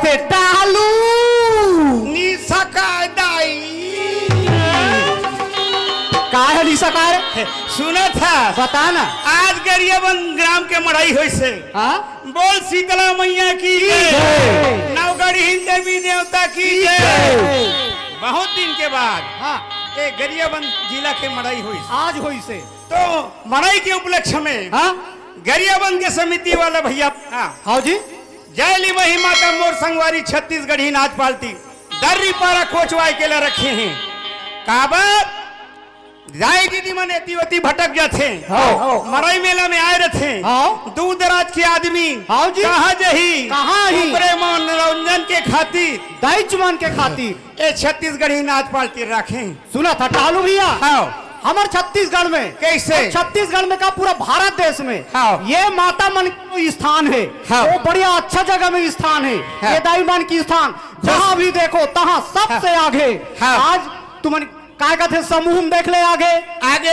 थे टालू निशा का दाई का है निशा का है सुना था बता ना आज गरियाबंद ग्राम के मड़ाई हुई से हाँ बोल शीतला मैया की जय। नवगढ़ी देवी देवता की जय। बहुत दिन के बाद हाँ ये गरियाबंद जिला के मड़ाई हुई आज हुई से तो मड़ाई के उपलक्ष्य में हाँ गरियाबंद के समिति वाला भैया हाँ जी जय ली वही माता मोर संगवारी छत्तीसगढ़ी नाच पालती दर्री पारा कोचवाई के लिए रखे हैं काबर जाई दीदी मन एती भटक जाते मड़ई मेला में आए रहते दूर दराज के आदमी कहाँ जही मनोरंजन के खातिर दाइचमन के खातिर ये छत्तीसगढ़ी नाच पालती रखे सुना था टालू भैया हमारे छत्तीसगढ़ में कैसे छत्तीसगढ़ में का पूरा भारत देश में ये माता मन की स्थान है वो बढ़िया अच्छा जगह में स्थान है ये दाई मन की स्थान जहाँ भी देखो तहाँ सबसे आगे आज तुम क्या कहते समूह में देख ले आगे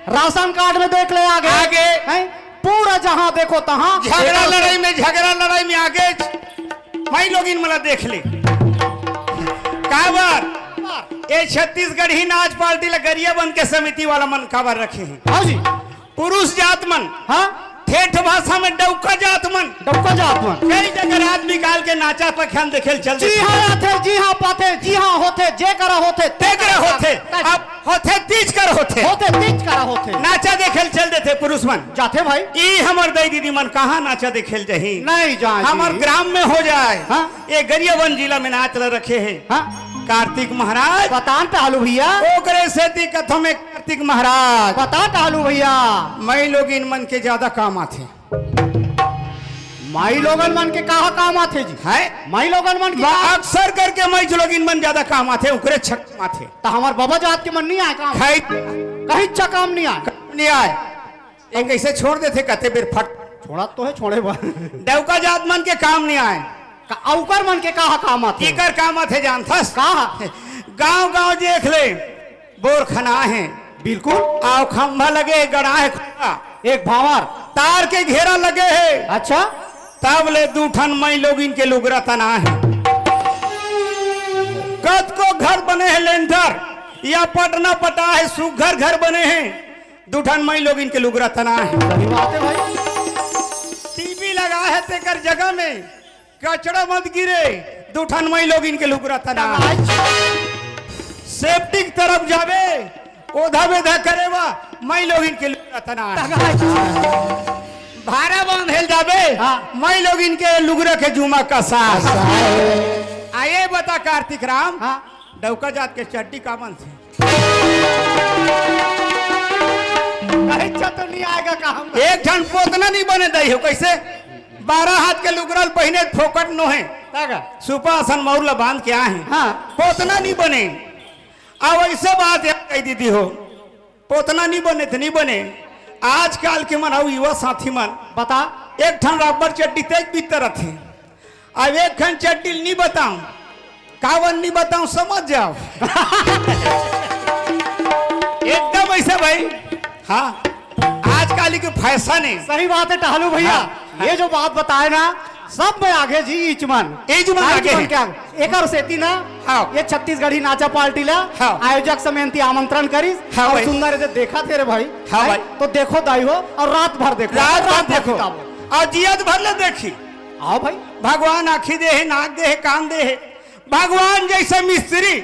राशन कार्ड में देख ले आगे पूरा जहाँ देखो तहाँ झगड़ा लड़ाई में आगे मैं लोग इन मला देख ले काबर ये छत्तीसगढ़ी नाच पार्टी गरियाबंद के समिति वाला मन काबर रखे हैं हाँ जी पुरुष जात मन हाँ ठेठ भाषा में डौका जात मन कई जगह रात निकाल के नाचा पर ख्याल देखे चल जी हाँ आते जी हाँ पाते जी हाँ होते जे करा होते ते करा होते अब होते तीज कर होते तीज करा होते नाचा देखे चल देते पुरुष मन जाते भाई ई हमर दाई दीदी मन कहाँ नाचा देखे जही नहीं जाए हमार ग्राम में हो जाए ये गरियाबंद जिला में नाच रखे है कार्तिक महाराज बतान टालू भैया ओकरे सेती कथो में कार्तिक महाराज बता टालू भैया मैं लोग इन मन के ज्यादा काम आते माई लोगन मन के कहा काम आते जी है माई लोगन मन के अक्सर करके मैं जो लोग इन मन ज्यादा काम आते ओकरे छक आते तो हमार बाबा जात के मन नहीं आए काम कहीं अच्छा काम नहीं आए एक ऐसे छोड़ देते कहते बेर फट छोड़ा तो है छोड़े डौका जात मन के काम नहीं आए औकर मन के कहा काम आते इकर काम आते जानथस कहा गांव गांव देख ले बोर खना है बिल्कुल आओ खंभा लगे गड़ा है एक भावर तार के घेरा लगे है अच्छा तब ले दूठन मई लोग इनके लुगरा तना है कद को घर बने हैं लेंटर या पटना पटा है सुघर घर बने हैं दूठन मई लोग इनके लुगरा तना है सही बात है भाई टीवी लगा है तेकर जगह में कचड़ा मत गिरे दूठन मई लोग इनके लुगरा तना सेफ्टी की तरफ जावे ओधा बेधा करेवा मई लोग इनके लुगरा तना भारा बांध हेल जावे मई लोग इनके लुगरा के जुमा का सास आए बता कार्तिक राम डौका जात के चड्डी का बन थे तो नहीं आएगा काम एक ठन पोतना नहीं बने दई हो कैसे 12 हाथ के लुगरल पहने फोकट नो है सुपासन मौला बांध के आए पोतना नहीं बने अब ऐसे बात कही दीदी हो पोतना नहीं बने थे नहीं बने आजकल के मन आओ युवा साथी मन बता एक ठन रबर चड्डी तेज भीतर थे अब एक ठन चड्डी नहीं बताऊं कावन नहीं बताऊं समझ जाओ एकदम ऐसे भाई हाँ आजकल के फैशन है सही बात है टहलू भैया ये जो बात बताए ना सब में आगे जी इचमन आगे क्या एक सेती ना ये छत्तीसगढ़ी नाचा पार्टी ला आयोजक समिति आमंत्रण करी सुंदर देखा थे रे भाई तो देखो दाई हो और रात भर देखो और जियत भर ले देखी आओ भाई भगवान आखी दे है नाक दे है कान दे है भगवान जैसे मिस्त्री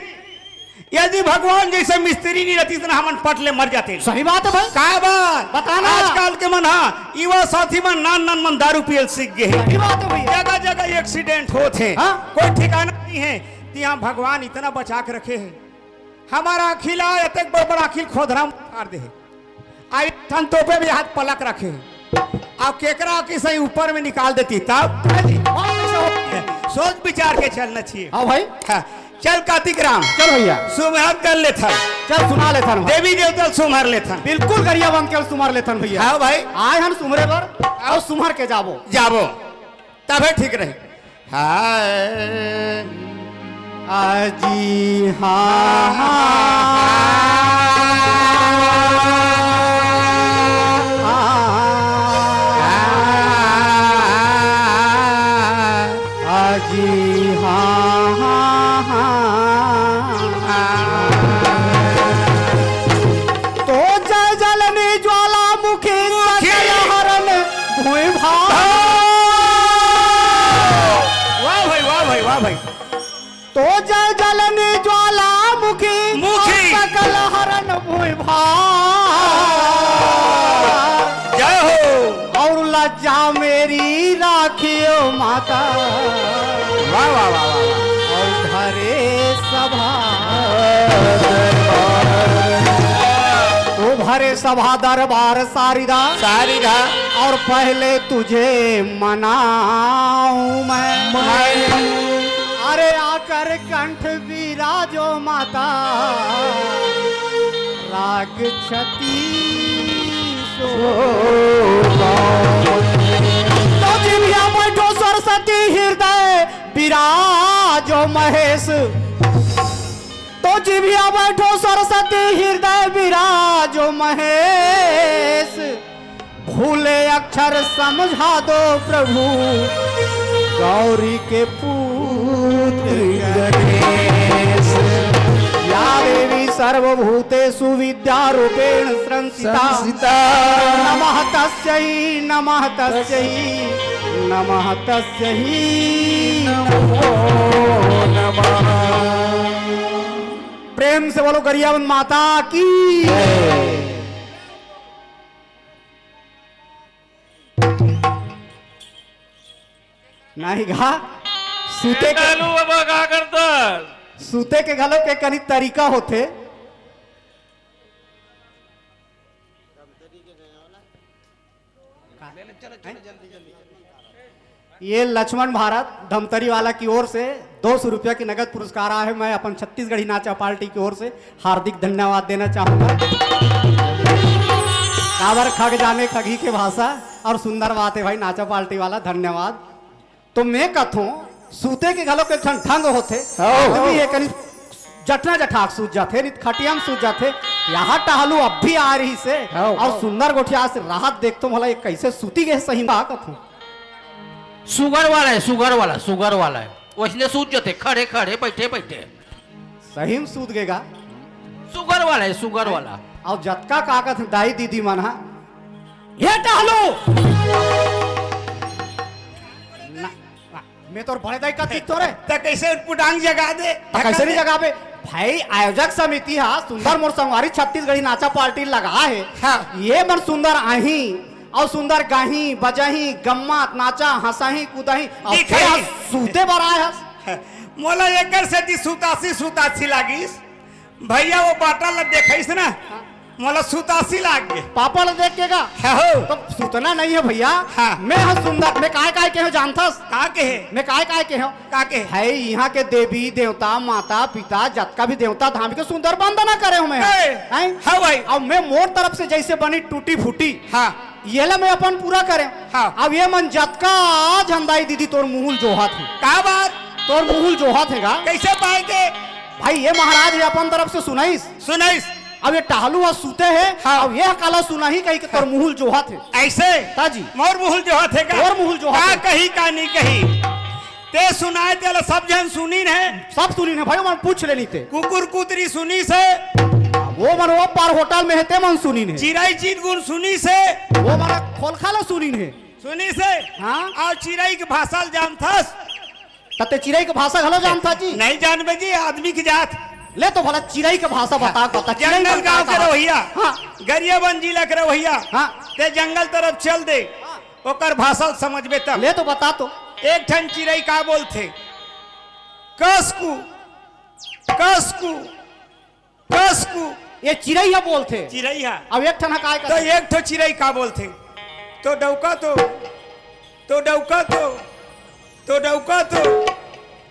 यदि भगवान जैसे मिस्त्री नहीं रहती तो हमन पट ले मर जाते सही बात है भाई का बात बताना आजकल के मन युवा साथी मन नान मन दारू पियल सीख गए जगह जगह एक्सीडेंट होते कोई ठिकाना नहीं है यहाँ भगवान इतना बचा के रखे है हमारा अखिल अतक बड़ अखिल खोदरा मार दे आई ठन तोपे भी हाथ पलक रखे अब केकरा की सही ऊपर में निकाल देती तब सोच विचार के चलना चाहिए हाँ भाई चल कार्तिक राम चल भैया सुमर कर लेथा चल सुना लेथा देवी देवता सुमर लेथा बिल्कुल गरियाबंद के सुमर लेथन भैया हाँ भाई आए हम सुमरे पर और सुमर के जाबो तबे ठीक रहे जी हाँ जी हाँ हाँ हाँ। तो जय जलनी ज्वालामुखी सकल हरण भूमि भार। वाह भाई वाह भाई वाह भाई। तो जय जलनी ज्वालामुखी सकल हरण भूमि भार। जय हो। और लज्जा मेरी राखियो माता। वाह वाह वाह वाह। और भरे सभा तो भरे सभा दरबार सारिदा सारिदा। और पहले तुझे मनाऊं मैं। अरे आकर कंठ विराजो माता। राग छती तो जिभिया बैठो सरस्वती हृदय विराजो महेश। तो जिभिया बैठो सरस्वती हृदय विराजो महेश। भूले अक्षर समझा दो प्रभु गौरी के पुत्र गणेश। या देवी सर्वभूतेषु विद्यारूपेण संस्थिता। नमः तस्यै नमः तस्यै नमः तस्यै नमो नमः। प्रेम से बोलो गरियाबंद माता की। नहीं गा सूते के बाबा का करता सूते के घलो के कनी तरीका होते। ये लक्ष्मण भारत धमतरी वाला की ओर से 200 रुपया की नगद पुरस्कार आया है। मैं अपन छत्तीसगढ़ी नाचा पार्टी की ओर से हार्दिक धन्यवाद देना चाहूंगा। काबर खग जाने खगी के भाषा और सुंदर बात है भाई नाचा पार्टी वाला, धन्यवाद। तो मैं कथूं सूते के घलो के ठंग होते जटना जठाक सूझ जाते नित खटिया में सूझ जाते। यहाँ टहलू अब भी आ रही से और सुंदर गोठिया से राहत देखतो भला ये कैसे सूती गए सही बा कथूं। शुगर वाला है, शुगर वाला, शुगर वाला है। वैसने सूझ जाते खड़े खड़े बैठे बैठे सही में सूत गेगा। शुगर वाला है, शुगर वाला। और जतका काकत दाई दीदी मन हा ये टहलू मैं तो बड़े दाई का दिख तो रे तो कैसे पुटांग जगा दे। कैसे नहीं जगह पे भाई आयोजक समिति हा सुंदर मोर संगवारी छत्तीसगढ़ी नाचा पार्टी लगा है। हाँ। ये मन सुंदर आही और सुंदर गाही बजाही गम्मा नाचा हंसाही कूदाही और दिखाही। सूते बर आए हस। मोला एकर से दी सुतासी सुतासी लागिस भैया वो बाटल ला देखइस ना मोला सुतासी लाग गे। पापा ला देख के गा हो तो सूतना नहीं है भैया। हाँ। मैं हाँ सुंदर मैं काय के हो जानथस का के है मैं काय के हो का के है यहाँ के देवी देवता माता पिता जतका भी देवता धाम के सुंदर वंदना करे हूँ मैं। हाँ भाई। अब मैं मोर तरफ से जैसे बनी टूटी फूटी हाँ ये ला मैं अपन पूरा करे। हाँ। अब ये मन जतका झंदाई दीदी तोर मुहुल जोहा थे का बात तोर मुहुल जोहा थेगा कैसे पाएंगे भाई। ये महाराज है अपन तरफ से सुनाइस सुनाइस। अब ये टहलू और सूते है। हाँ। अब ये काला सुना ही कही कि तोर मुहुल जोहा थे ऐसे ताजी मोर मुहुल जो थे का और मुहुल जो का कही का नहीं कही ते सुनाए ते सब जन सुनी है सब सुनी है भाई मन पूछ लेनी थे कुकुर कुतरी सुनी से वो मन वो पार होटल में है ते मन सुनी है चिराई चीन गुण सुनी से वो मन खोल खाला सुनी है सुनी से। हाँ। और चिराई की भाषा जानथस तते चिड़ै के भाषा घलो जानता जी नहीं जानबे जी आदमी की जात ले तो भला चिड़ै के भाषा बता बता जंगल गांव के रवैया हाँ। गरियाबंद जिला के रवैया हाँ। ते जंगल तरफ चल दे ओकर भाषा समझबे तब। ले तो बता तो एक ठन चिड़ै का बोलथे कसकू कसकू कसकू ये चिड़ैया बोलते चिड़ै है। अब एक ठन काय तो एक ठो चिड़ै का बोलथे तो डौका तो डौका तो डौका तो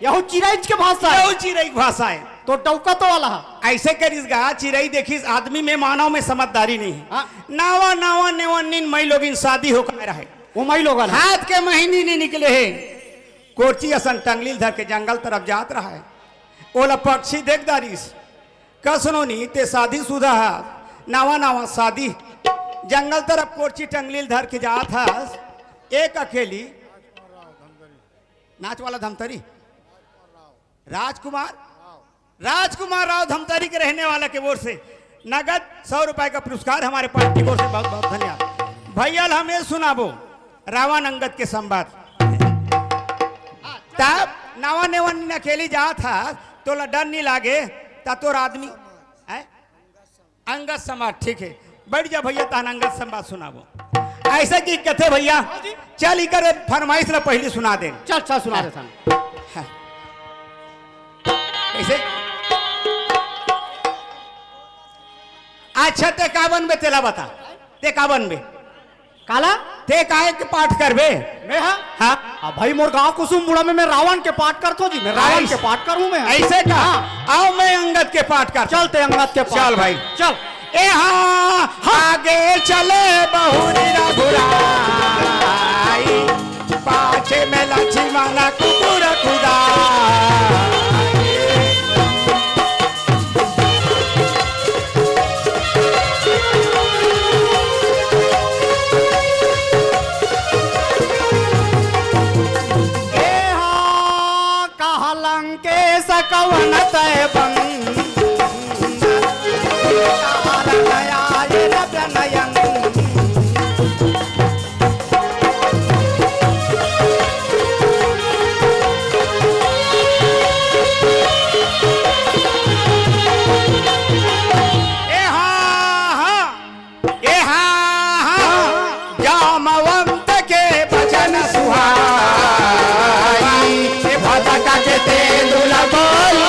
यहू चिड़ै के भाषा है यही चिड़ै की भाषा है। तो डौका तो वाला ऐसे करिस गा चिड़ै देखिस आदमी में मानव में समझदारी नहीं है। हाँ। नावा नावा नेवा नीन मई लोगिन शादी होकर रहे वो मई लोग हाथ के महीने नहीं निकले है कोची असन टंगली धर के जंगल तरफ जात रहा है ओला पक्षी देख दारिस कसनो नी ते शादी शुदा नावा नावा शादी जंगल तरफ कोची टंगली धर के जात था एक अकेली नाच वाला धमतरी राजकुमार राव धमतरी के रहने वाला के ओर से नगद 100 रुपए का पुरस्कार हमारे पार्टी की ओर से बहुत बहुत धन्यवाद। भैया हमें सुनाबो रावण अंगद के संवाद। तब नवा नेवन अकेली जा था तो डर नहीं लागे ता तोर आदमी अंगद संवाद। ठीक है बैठ जा भैया तहन अंगद संवाद सुनाबो। ऐसे की कथे भैया चल इकर फरमाइश ना पहले सुना दे। चल चल सुना दे सन। कैसे अच्छा ते कावन में तेला बता ते कावन में काला ते काहे के पाठ करबे मैं हाँ हाँ अब भाई मोर गांव कुसुम बुढ़ा में मैं रावण के पाठ करतो जी मैं रावण के पाठ करूं मैं ऐसे का आओ मैं अंगद के पाठ कर चलते अंगद के पाठ चल भाई चल ए हाँ आगे चले बहुरी रघुराई पाछे में लक्ष्मण कुकुर खुदा कवन तय बन जामवंत के भजन सुहाई भदका के तेंदुल बोल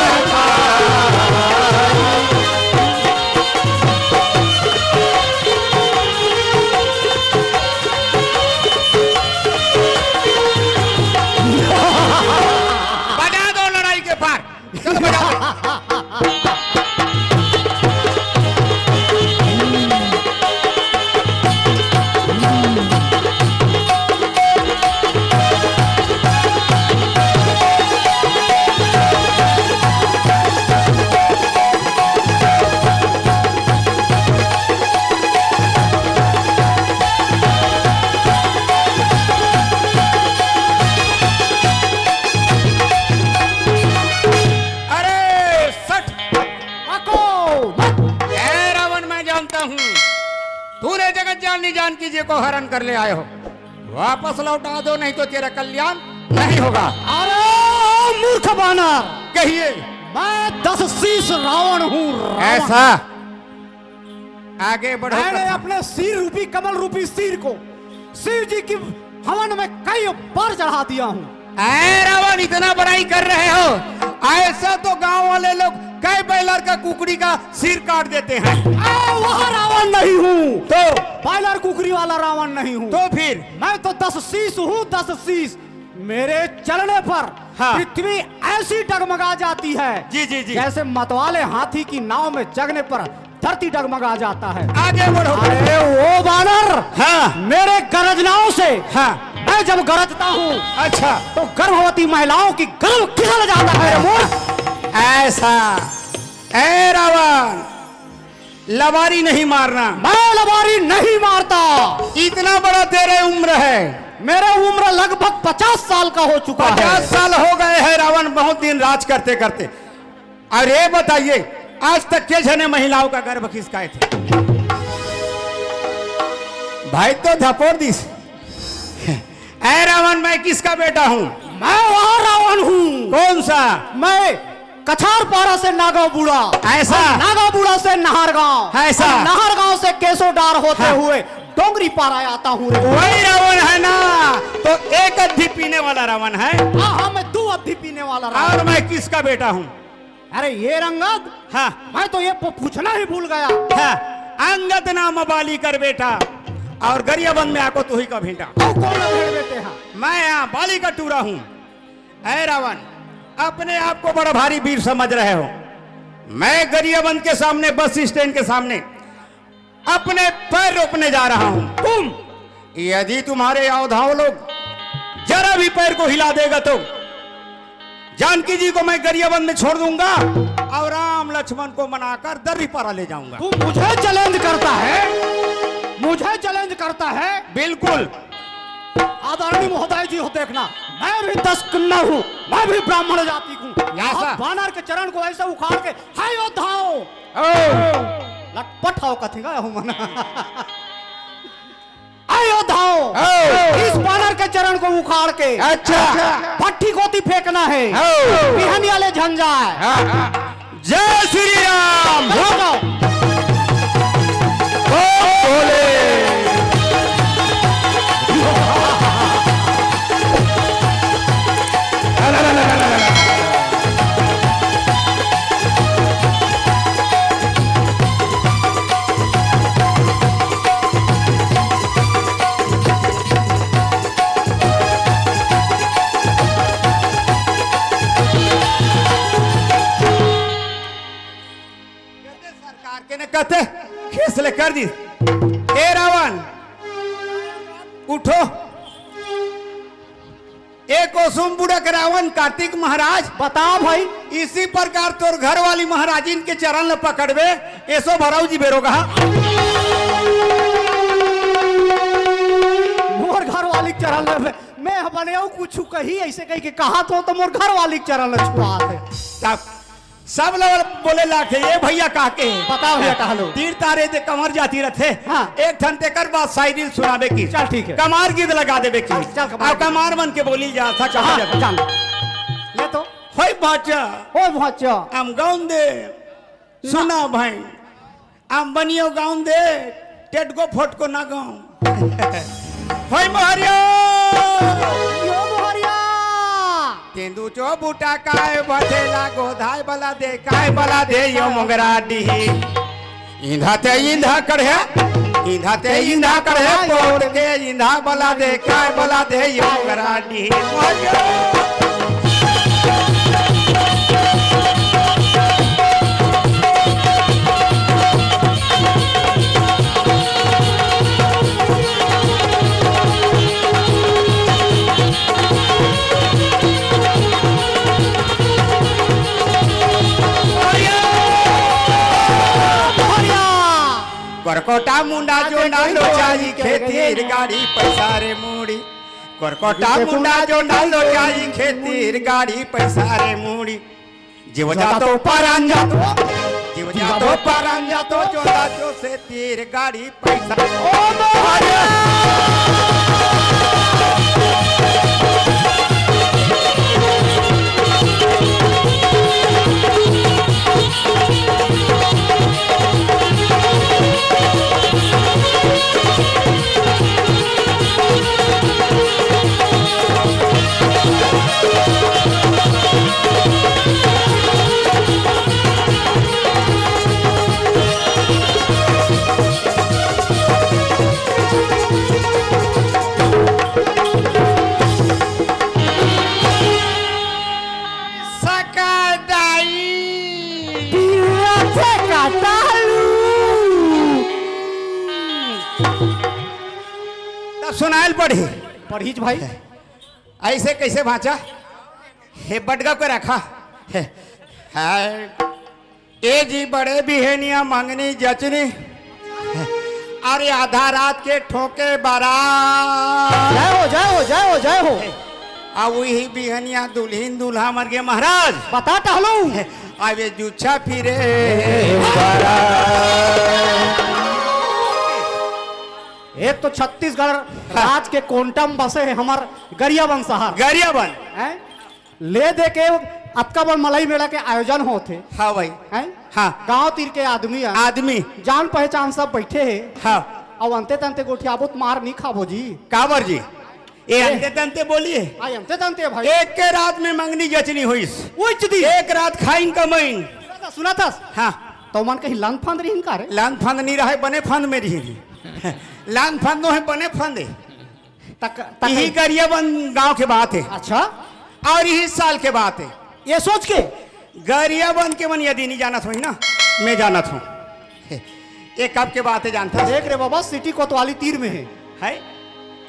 बजा दो लड़ाई के पार चलो बजा दो। तूने जगत जानी जान कीजिए को हरण कर ले आए हो वापस लौटा दो नहीं तो तेरा कल्याण नहीं होगा। अरे मूर्ख बानर कहिए मैं 10 शीश रावण हूँ ऐसा आगे बढ़ो। मैंने अपने सिर रूपी कमल रूपी सिर को शिव जी की हवन में कई बार चढ़ा दिया हूँ। रावण इतना बड़ाई कर रहे हो ऐसा तो गांव वाले लोग कई बैलर का कुकड़ी का सिर काट देते हैं। वह रावण नहीं हूँ तो बैलर कुकड़ी वाला रावण नहीं हूँ। तो फिर मैं तो 10 शीश हूँ 10 शीश। मेरे चलने पर हाँ। पृथ्वी ऐसी डगमगा जाती है जी जी जी जैसे मतवाले हाथी की नाव में जगने पर धरती डगमगा जाता है। आगे बढ़ो। अरे वो बानर हाँ मेरे गरजनाओं से हाँ मैं जब गरजता हूँ अच्छा तो गर्भवती महिलाओं की गर्भ खिसल जाता है। ऐसा ए रावण लबारी नहीं मारना। मैं लबारी नहीं मारता। इतना बड़ा तेरे उम्र है। मेरा उम्र लगभग 50 साल का हो चुका है। 50 साल हो गए हैं रावण बहुत दिन राज करते करते। अरे बताइए आज तक के जने महिलाओं का गर्भ खिसकाए थे भाई तो धपोड़ दी। ऐ रावण मैं किसका बेटा हूँ? मैं वह रावण हूँ। कौन सा? मैं कछार पारा से नागांव बूढ़ा। ऐसा? नागांव बूढ़ा से नाहरगांव। ऐसा? नाहरगांव से केसोडार होते हाँ। हुए डोंगरी पारा आता हूँ। वही रावण है ना? तो एक अद्धी पीने वाला रावण है। हाँ मैं 2 अद्धी पीने वाला रावण। और मैं किसका बेटा हूँ? अरे ये रंगद हाँ मैं तो ये पूछना ही भूल गया। हाँ अंगद नाम बाली कर बेटा और गरियाबंद में आको तू ही का भेंटा। तो कौन भेड़ देते हैं? मैं यहाँ बाली का टूरा हूँ। ऐ रावण अपने आप को बड़ा भारी वीर समझ रहे हो। मैं गरियाबंद के सामने बस स्टैंड के सामने अपने पैर रोपने जा रहा हूँ। तुम यदि तुम्हारे योद्धाओं लोग जरा भी पैर को हिला देगा तो जानकी जी को मैं गरियाबंद में छोड़ दूंगा और राम लक्ष्मण को मनाकर दर्रीपारा ले जाऊंगा। तू मुझे चैलेंज करता है? मुझे चैलेंज करता है? बिल्कुल आदरणीय महोदय जी हो देखना मैं भी 10 कन्ना हूँ, मैं भी ब्राह्मण जाति हूँ। यासा। बानर के चरण को ऐसे उखाड़ के हाय योद्धाओ लटपट हो कथी का हूँ मना योद्धाओ इस बानर के चरण को उखाड़ के अच्छा भट्टी गोती फेंकना है, बिहनी वाले झंझा है। जय श्री राम। जाओ। बोले सरकार के ने कहते फैसले कर दी। ए रावण उठो। एक ओसुम बुड़क रावण कार्तिक महाराज बताओ भाई। इसी प्रकार तोर घर वाली महाराजिन के चरण ल पकड़बे ऐसो भराऊ जी बेरोगा। मोर घर वाली के चरण ले मैं बने कुछ कही ऐसे कही के कहा तो मोर घर वाली के चरण ले छुआ थे। सब लोग बोले लाखे ये भैया काके बताओ भैया कहा लो। तीर तारे दे कमर जाती रथे। हाँ। एक ठन तेकर बाद शायरी सुनाबे की। चल ठीक है। कमार गीत लगा देबे की। चल कमार अब कमार बन के बोली जा था कहा हाँ, जा। ले तो होय बाचा ओ भाचा हम गाउन दे सुना भाई हम बनियो गाउन दे टेट को फोट को ना गाऊं। होय महरिया यो मोहरिया तेंदू चो बूटा काय बथेला गोधाय बला दे काय बला दे यो मोगरा डी इंधा ते इंधा करहे इंधा ते इंधा करहे पोड़ के इंधा बला दे काय बला दे यो मोगरा डी। करकोटा मुंडा जो डालो चाही खेतीर गाड़ी पैसा रे मूड़ी। करकोटा मुंडा जो डालो चाही खेतीर गाड़ी पैसा रे मूड़ी। जीव जातो परान जातो जीव जातो परान जातो जो दाचो से तीर गाड़ी पैसा। ओ सुनाइल पढ़ी पढ़ीज भाई ऐसे कैसे भाचा हे बटगा को रखा है ए जी बड़े बिहेनिया मांगनी जचनी अरे आधा रात के ठोके बारात। जय हो जय हो जय हो जय हो। अब वही बिहनिया दुल्हीन दूल्हा मर गए महाराज बता टहलो आवे जूछा फिरे एक तो छत्तीसगढ़ राज के कोंटम बसे है हमार गरियाबंद शहर गरियाबंद हैं ले दे के अतका बड़ मलाई मेला के आयोजन होते। हाँ भाई हैं हाँ गांव तीर के आदमी आदमी जान पहचान सब बैठे है। हाँ अब अंते तंते गोठियाबुत मार नहीं खाबो जी काबर जी ये अंते तंते बोलिए आई अंते तंते भाई एक के रात में मंगनी जचनी हुई दी एक रात खाइन कमाइन सुना था हाँ तो मन कहीं लान फांद रही का रे लान फंद नहीं रहे बने फंद में रही लान फंद है बने फंद यही गरियाबंद गांव के बात है। अच्छा और यही साल के बात है ये सोच के गरियाबंद के मन यदि नहीं जाना था ना मैं जाना था ये कब के बात है जानता देख रे बाबा सिटी कोतवाली तीर में है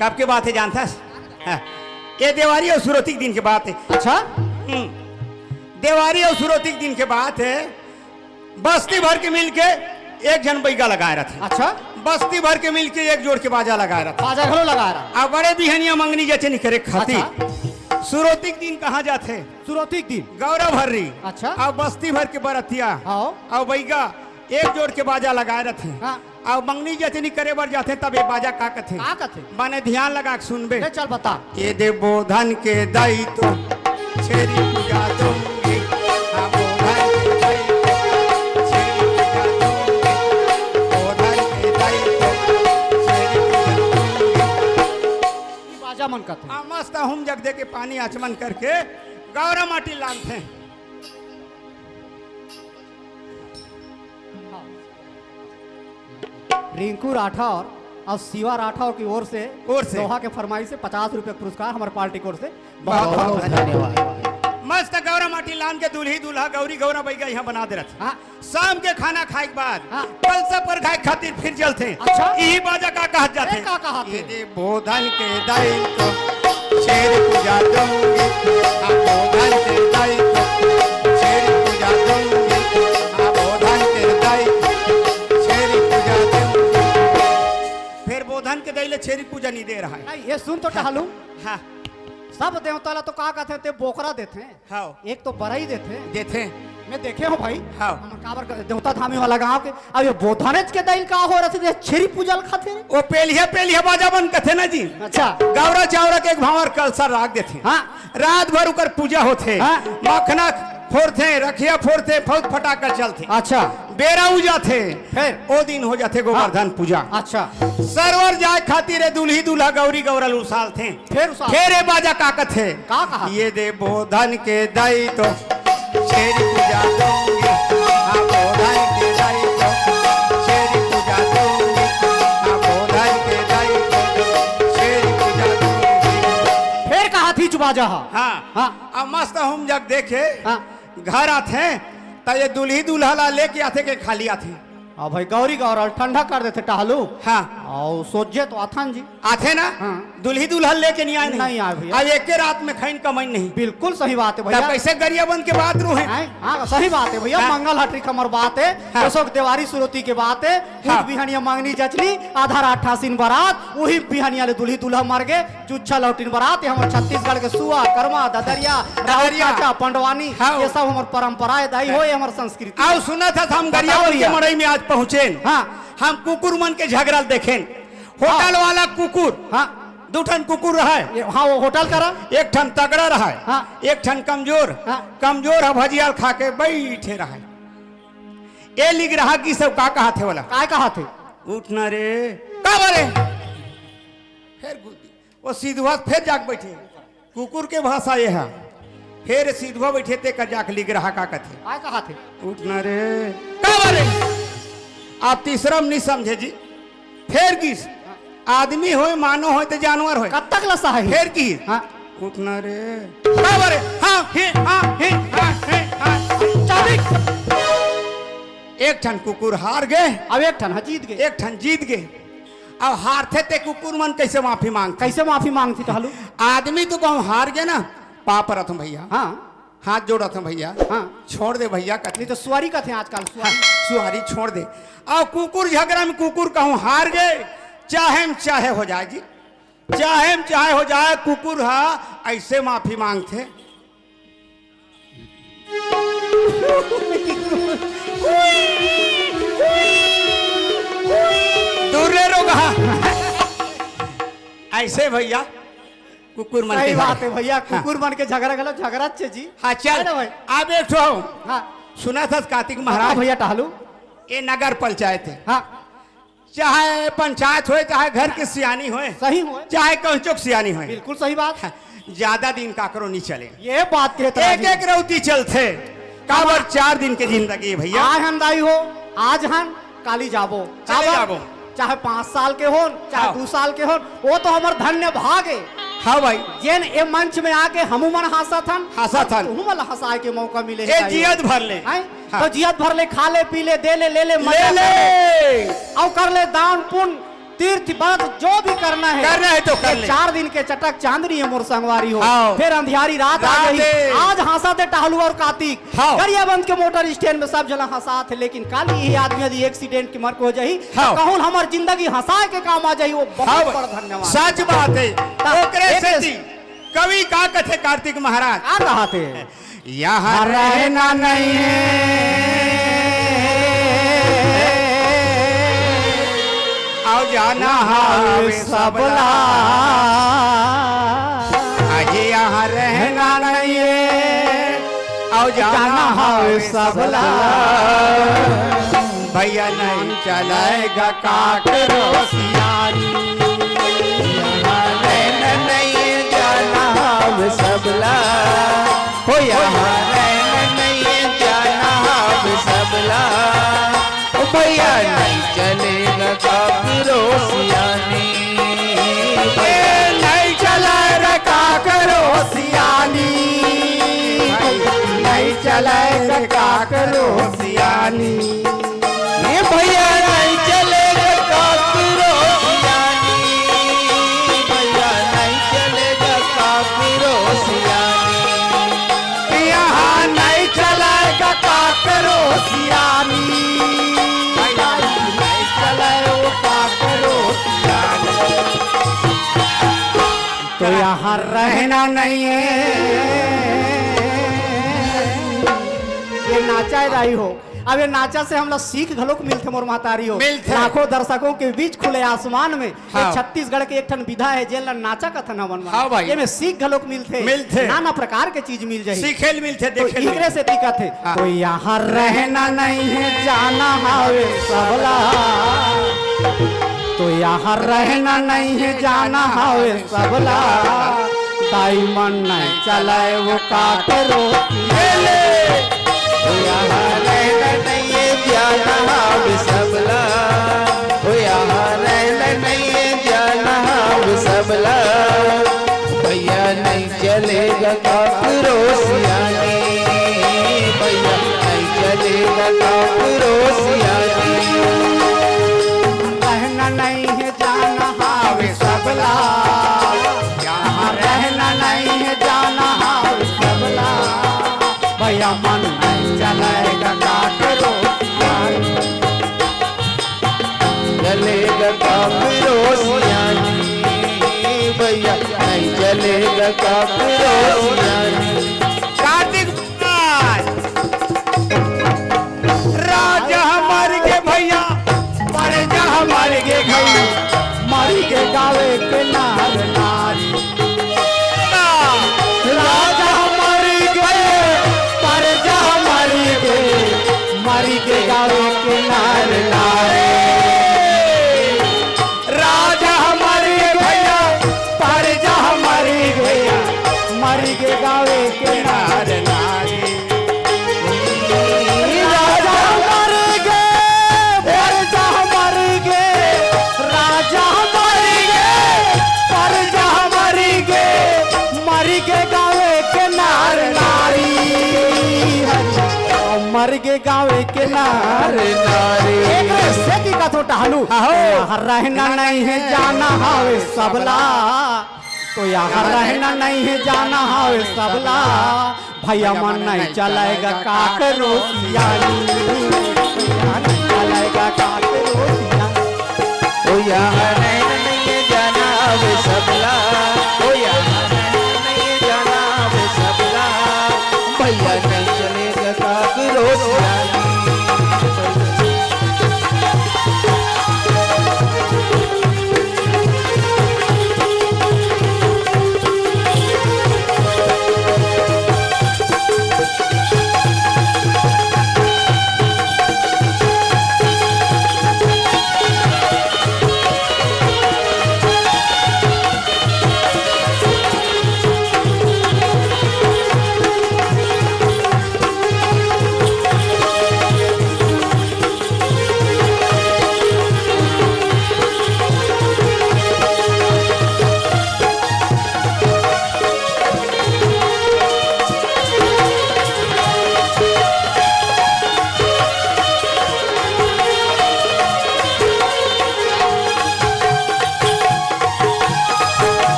कब के बात है जानता हाँ। ये देवारी और सुरोती दिन के बात है। अच्छा देवारी और सुरोती दिन के बात है बस्ती भर के मिलके एक जन बैगा लगाए रहा था। अच्छा बस्ती भर के मिलके एक जोड़ के बाजा लगाए रहा था बाजा घलो लगा रहा अब बड़े बिहनिया मंगनी जैसे नहीं करे खाती सुरोतिक दिन कहाँ जाते? सुरोतिक दिन गौरव भर्री। अच्छा। अब बस्ती भर के बरतिया आओ अब बैगा एक जोड़ के बाजा लगाए रहते। हाँ। अब मंगनी जतनी करे बर जाते तब ये बाजा का कथे का कथे माने ध्यान लगा के सुनबे। ले चल बता। ये देवो धन के दाई तो छेरी पूजा दूंगी। हाँ, वो धन के दाई तो छेरी पूजा दूंगी। वो धन के दाई तो छेरी पूजा दूंगी। बाजा मन कथे हाँ, मस्त हम जग दे के पानी आचमन करके गौरा माटी लानते हैं। रिंकू राठौर और शिवा राठौर की ओर से लोहा के फरमाइश से 50 रुपए पुरस्कार हमारे पार्टी की ओर से बहुत बहुत धन्यवाद। मस्त गौरा माटी लान के दूल्ही दूल्हा गौरी गौरा बैगा यहाँ बना दे रहे। हाँ। शाम के खाना खाए के बाद हाँ। कलसा पर खाए खातिर फिर चलते। अच्छा। यही बाजा का कहा जाते। का कहा थे? ये देवो धन के दाई तो छेरी पूजा दूंगी। हाँ, वो धन के दाई तो छेरी पूजा दूंगी। हाँ, वो धन के दाई तो छेरी पूजा दूंगी। फिर वो धन के दाई ले छेरी पूजा नहीं दे रहा है। नहीं, ये सुन तो टहलू हाँ सब देवता ला तो का कहते थे बोकरा देते हैं। हाँ एक तो बरई देते देते मैं देखे हूँ भाई। हाँ। हम काबर देवता धामी वाला गांव के अब ये बोधानेज के दैल का हो रहा थे छेरी पूजा खाते हैं। वो पेलिया बाजा बन कथे ना जी। अच्छा गौरा चावरा के एक भावर कलसा राख देते। हाँ। रात भर उकर पूजा होते। हाँ। मखना फोड़ते रखिया फोड़ते फौज फटाकर चलते। अच्छा बेरा उजा थे फिर ओ दिन हो जाते गोवर्धन पूजा। अच्छा सरवर जाए खातिर दूल्ही दूल्हा गौरी गौरा उसाल थे। फिर ए बाजा काकत थे का कहा? ये देवो धन के दाई तो छेरी पूजा दूंगी। हाँ, वो धन के दाई तो छेरी पूजा दूंगी। हाँ, वो धन के दाई तो छेरी पूजा दूंगी। फिर कहा थी बाजा हाँ हाँ अब मस्त हम जग देखे हाँ घर आते तो ये दूल्ही दूल्हा ला लेके आते के खाली आते। अब भाई गौरी गौरा ठंडा कर देते टहलू। हाँ और सोचे तो आथन जी आते ना। हाँ। दूल्ही दुल्हन लेके नहीं आए नहीं आए भैया। अब एक के रात में खाइन कमाई नहीं। बिल्कुल सही बात है भैया। तब कैसे गरिया बन के बात रू है। हाँ सही बात है भैया। हाँ। मंगल हटरी कमर बात है। हाँ। अशोक देवारी सुरती के बात है। हाँ। बिहनिया मांगनी जचली आधार 88 बारात वही बिहनिया ले दूल्ही दूल्हा मर गए चुच्छा लौटिन बारात। हम छत्तीसगढ़ के सुआ कर्मा ददरिया रावरिया पंडवानी हाँ। ये सब हमार परंपराएं दाई हो हमार संस्कृति। आओ सुना था हम गरिया बन के मड़ई में आज पहुंचे। हाँ। हम कुकुर मन के झगड़ा देखें। होटल वाला कुकुर हाँ दो ठन कुकुर रहा है। हाँ वो होटल करा एक ठन तगड़ा रहा है। हाँ। एक ठन कमजोर। हाँ। कमजोर है भजियाल खा के बैठे रहा है। ये लिख रहा कि सब का कहा थे वाला काय कहा थे उठना रे का बरे फिर वो सीधुआ फिर जाके बैठे। कुकुर के भाषा ये है। फिर सीधुआ बैठे ते कर जाके लिख रहा का कथे काय कहा थे उठना रे का बरे आप तीसरा नहीं समझे जी। फिर किस आदमी होए मानो होए तो जानवर होए कब तक लसा है फिर की हाँ उठना रे का बरे हाँ हे हाँ हे हाँ हे हाँ चाबी एक ठन कुकुर हार गए। अब एक ठन जीत गए। एक ठन जीत गए। अब हारते ते कुकुर मन कैसे माफी मांगते। कैसे माफी मांगती टहलू? आदमी तो कहूँ हार गए ना पाप रथ भैया। हाँ हाथ जोड़ा था भैया। हाँ छोड़ दे भैया नहीं कथी तो सुवारी का थे आजकल सुवारी। सुहारी छोड़ दे। और कुकुर झगड़ा में कुकुर कहूँ हार गए चाहे में चाहे हो जाए जी। चाहे में चाहे हो जाए कुकुर हा ऐसे माफी मांगते। दूर रे रोगा ऐसे भैया कुकुर मन सही के बात है भैया। हाँ। कुकुर मन के झगड़ा गलत झगड़ा अच्छे जी। हाँ चल है ना भाई? आप एक ठो हाँ सुना था कार्तिक हाँ महाराज भैया टहलू। ये नगर पंचायत है। हाँ चाहे पंचायत होए चाहे घर की सियानी होए सही हो चाहे कंचुक सियानी होए बिल्कुल सही बात है। ज्यादा दिन काकरो नहीं चले। ये बात के तरह एक एक रौती चलते काबर 4 दिन की जिंदगी है भैया। आज हम दाई हो आज हम काली जाबो चले काबर? जाबो। चाहे 5 साल के हो चाहे हाँ। 2 साल के हो वो तो हमार धन्य भाग है। हाँ भाई जेन ए मंच में आके हमू मन हंसथन हंसथन। तुहू मन हंसाए के मौका मिले ये जियत भर ले। हैं? हाँ। तो जियत भर ले खा ले पी ले दे ले ले ले ले मजा ले कर ले। और कर ले दान पुण्य तीर्थ व्रत जो भी करना है तो कर ले। 4 दिन के चटक चांदनी है मोर संगवारी हो। हाँ। फिर अंधियारी रात आ रात गई। है। आज हंसा थे टहलू और कार्तिक हाँ। गरियाबंद के मोटर स्टैंड में सब जला हंसा थे। लेकिन काली ये आदमी यदि एक्सीडेंट की मर को हो जाही हाँ। कहूँ हमार जिंदगी हंसाए के काम आ जाही वो हाँ बहुत बड़ा भाई धन्यवाद। सच बात है। ओकरे एक से थी कवि का कथे कार्तिक महाराज आ रहा थे यहाँ रहना नहीं आओ जाना हावे सबला आज यहाँ रहना नहीं आओ जाना हावे सबला भैया नहीं चलेगा काकरो सियानी नहीं जाना हम सबला हो यहाँ नहीं जाना हम सबला ओ भैया नहीं चलेगा काकरो सियानी नहीं चलेगा काकरो सियानी नहीं चलेगा काकरो सियानी भैया नहीं चलेगा काकरो सियानी भैया नहीं चलेगा काकरो सियानी यहाँ नहीं चलेगा काकरो सियानी नहीं चले वो काकरो सियानी तो यहाँ रहना नहीं है। ये नाचा रही हो अब ये नाचा से हम लोग सीख घलोक मिलते मोर महतारी हो मिलथे। लाखों दर्शकों के बीच खुले आसमान में हाँ। ये छत्तीसगढ़ के एक ठन विधा है जेल नाचा कथन हवन हाँ भाई। ये में सीख घलोक मिलते मिलथे। नाना प्रकार के चीज मिल जाए सीखेल मिलते तो देखे इकरे से दिक्कत है हाँ। तो यहाँ रहना नहीं है जाना हावे सबला तो यहाँ रहना नहीं है जाना हावे सबला ताई मन नहीं चलाए वो काकरो हो यहाँ रहना नहीं है जाना हम सबला हो यहाँ रहना नहीं है जाना हम सबला भैया नहीं चलेगा काकरो सियानी भैया नहीं चलेगा काकरो सियानी रहना नहीं है जाना हावे सबला यहाँ रहना नहीं है जाना हावे सबला भैया मन नहीं चलाएगा काकरो चलेगा काकरो सियानी भैया नहीं चलेगा काकरो सियानी कार्तिक महाराज राजा मर के भैया प्रजा मर के गई मारी के गावे के नार नारी राजा मर गए प्रजा मर गए मारी के गावे के नार नारी राजा मर के भैया प्रजा मर गया मारी के गावे के नार नारी राजा मर गए प्रजा मर गए राजा मर गए प्रजा मर गए मर के गावे के नार नारी मर के गावे के नार नारी एक से की कथो टहलू यहाँ रहना नहीं है जाना हावे सबला तो यहाँ रहना नहीं है जाना हावे सबला भैया मन नहीं चलेगा काकरो सियानी नहीं चलेगा काकरो सियानी ओ यहाँ रहना नहीं है जाना अब सबला ओ यहाँ रहना नहीं है जाना अब सबला भैया नहीं चलेगा काकरो सियानी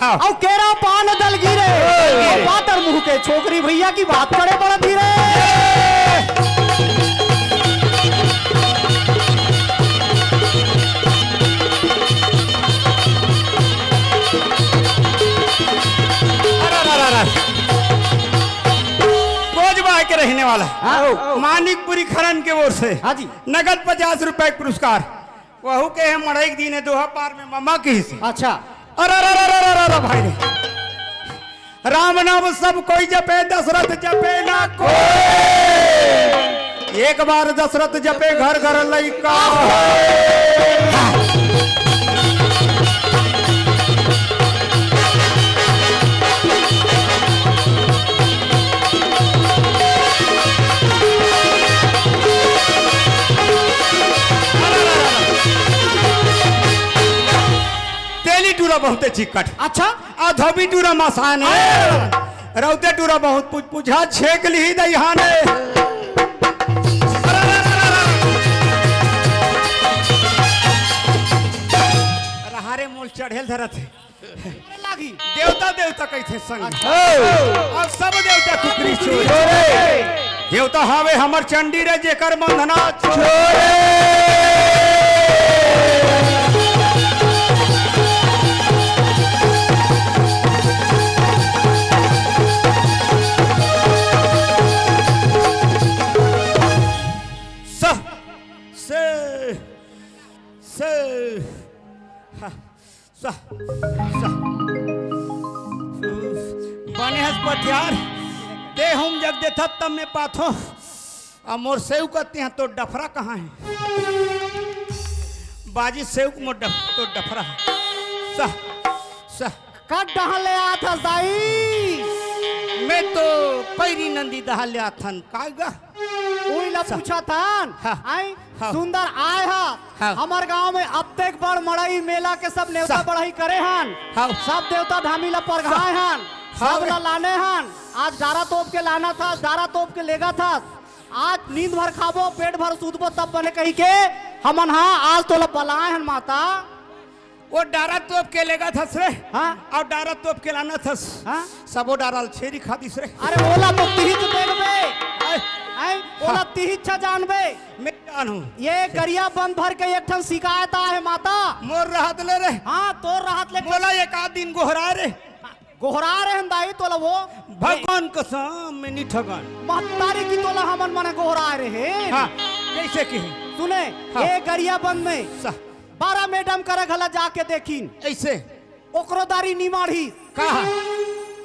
हाँ। और केरा पान दल गिरे और पातर मुंह के छोकरी भैया की बात करे बड़ा धीरे। कोजबाई के रहने वाला हाँ। मानिकपुरी खरन के ओर से हाँ जी। नगद 50 रुपए पुरस्कार वहू के है मड़ई के दिन दोहा पार में मम्मा की हिस्से। अच्छा अरे भाई रे राम नाम सब कोई जपे दशरथ जपे ना कोई एक बार दशरथ जपे घर घर लइका तेली टूरा बहुते चिकट अच्छा आ धोबी टूरा मसान है रौते टूरा बहुत पूछ पूछा छेक ली दईहाने रहारे मोल चढ़ेल धरत है लागी देवता देवता कैसे संग और सब देवता कुकरी छोड़े देवता हावे हमर चंडी रे जेकर बंधना बने हस पथियार दे हम जग देथा तब में पाथो और मोर सेव कहते हैं तो डफरा कहाँ है बाजी सेव मोर तो डफरा है सह सह कट डहा ले आता दाई मैं तो पैरी नंदी दहा ले आथन कागा कोई ला पूछा थान हाँ। आई हाँ। सुंदर आए हा हाँ। हमार गांव में अब तक बड़ मड़ई मेला के सब नेवता सा- बढ़ाई करे हन हाँ। सब देवता धामी ला परघाए हन हाँ। सब ला लाने हन आज डारा तोप के लाना था डारा तोप के लेगा था आज नींद भर खाबो पेट भर सूतबो तब बने कही के हमन हाँ आज तो ला बलाए हन माता वो डारा तोप के लेगा था रे हाँ। और डारा तोप के लाना था हाँ? सबो डारल छेरी खादिस रे अरे ओला तो तिहिच देखबे आई ओला तिहिच जानबे मैं जानू ये गरिया बंद भर के एक ठन शिकायत है माता मोर रहत ले रे हाँ तो राहत ले बोला एक आध दिन गोहरा रे गोहरा रहे हम दाई तोला वो भगवान कसम में नहीं ठगन महतारी की तोला हमन मने गोहरा रहे हाँ कैसे की सुने हाँ। ये गरिया बंद में 12 मैडम करे घला जाके देखीन ऐसे ओकरो दारी निमाढ़ी कहा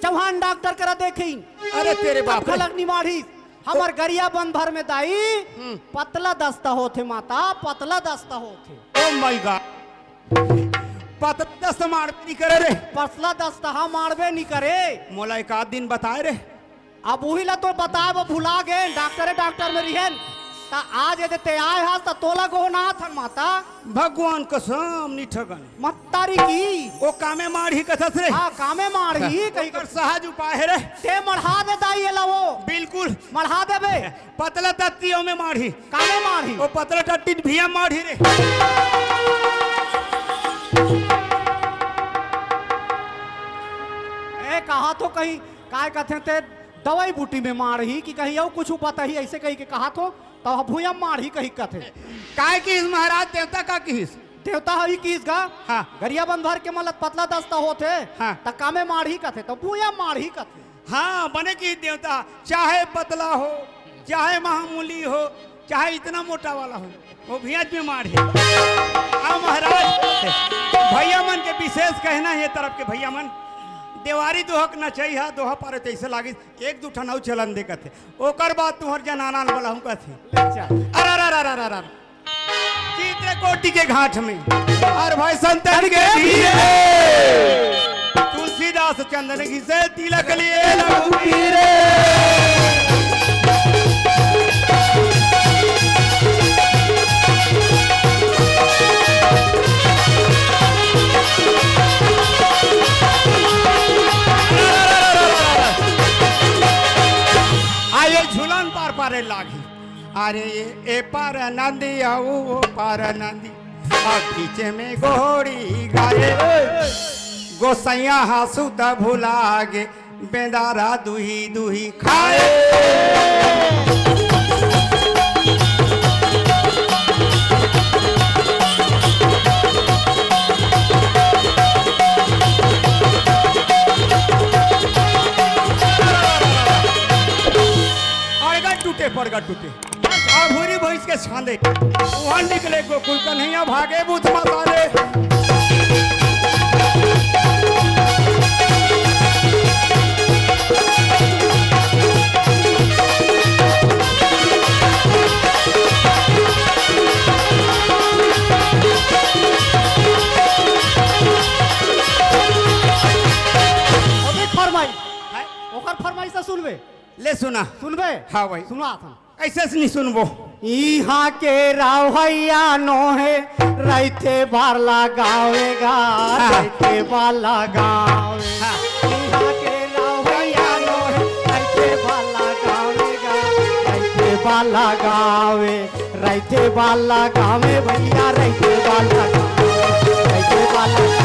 चौहान डॉक्टर करा देखीन अरे तेरे बाप रे। खलक निमाढ़ी हमर गरिया बंद भर में दाई पतला दस्ता होथे माता पतला दस्ता होथे ओ माय गॉड पतला दस्त मार नहीं करे रे पतला दस्ता हम मारबे नहीं करे मोला एक आध दिन बताए रे अब वही ला तो बताए वो भुला गए डॉक्टर में रिहन ता आज यदि ते आए हा ता तोला गो ना थन माता भगवान कसम नहीं ठगन महतारी की ओ कामे मारी कथस रे हाँ कामे मारही कहीं कर सहज उपाय है रे ते मढ़ा दे दाई एला वो बिल्कुल मढ़ा देबे पतला तत्तियों में मारी कामे मारही ओ पतला टट्टी भिया मारी रे ए कहा तो कहीं काय कहते ते दवाई बूटी में मारही कि कहीं और कुछ पता ही ऐसे कहीं के कहा तो भूया मारही कहीं कथे काय की महाराज देवता का किस देवता हई किस गा हाँ। गरिया बंद भर के मतलब पतला दस्ता होते हाँ। त कामे मारही कथे तो भूया मारही कथे हाँ बने की देवता चाहे पतला हो चाहे मामूली हो चाहे इतना मोटा वाला हो वो भियाज में मार है आओ महाराज भैया मन के विशेष कहना है तरफ के भैया मन देवारी दोहक न चाहिए दोहा पारे तैसे लागी एक दू ठन चलन दे कथे ओकर बाद तुहर जनाना बोला हूं कथे अरे चित्रकोटी के घाट में और भाई संतन के धीरे तुलसीदास चंदन घिसे तिलक लिए रघुवीरे आये झूलन पार पारे लागी अरे ए पार नंदी आओ ओ पार नंदी और पीछे में घोड़ी गाए गोसैया हासू त भुलागे बेदारा दुही दुही खाए। टूटे पड़गा टूटे भूरी भैंस के छांदे वहां निकले गोकुल कन्हैया भागे बूथ मसाले। फरमाई से सुनबे ले सुना सुनबे। हाँ भाई सुना था ऐसे से नहीं सुनबो। यहाँ के रावैया नोहे रहते बारला गावेगा रहते बाला गावे। यहाँ के रावैया नोहे रहते बाला गावेगा रहते बाला गावे रहते बाला गावे भैया रहते बाला गावे रहते बाला गावे।